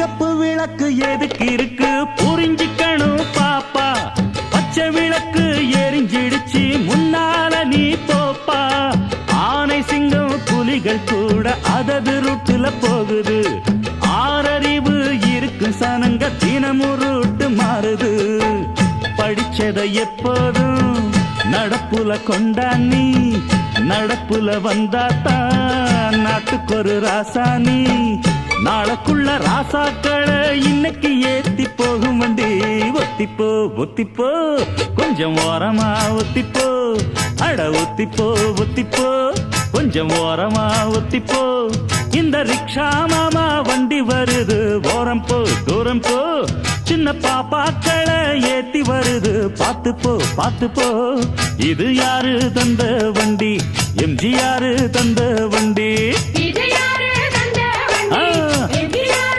சிகப்பு விளக்கு எதுக்கு இருக்கு புரிஞ்சிக்கணும் பாப்பா. பச்சை விளக்கு எரிஞ்சிடுச்சு முன்னால நீ போப்பா. ஆனை சிங்கம் புலிகள் கூட அதது ரூட்டுல போகுது. ஆறறிவு இருக்கு சனங்க தினமும் ரூட்டு மாறுது. படிச்சதை எப்போதும் நடப்புல கொண்டானி. நடப்புல வந்தாத்தான் நாட்டுக்கு ஒரு ராசானி. நாளைக்குள்ள ராசாக்களை இன்னைக்கு ஏத்தி போகும் வண்டி. ஒத்திப்போ ஒத்திப்போ கொஞ்சம் ஓரமா ஒத்திப்போ. அட ஒத்திப்போ ஒத்திப்போ கொஞ்சம் ஓரமா ஒத்திப்போ. இந்த ரிக்ஷா மாமா வண்டி வருது ஓரம் போ தூரம் போ. சின்ன பாப்பாக்களை ஏத்தி வருது பாத்து போ பாத்து போ. இது யாரு தந்த வண்டி? எம்ஜிஆர் தந்த வண்டி. இது யாரு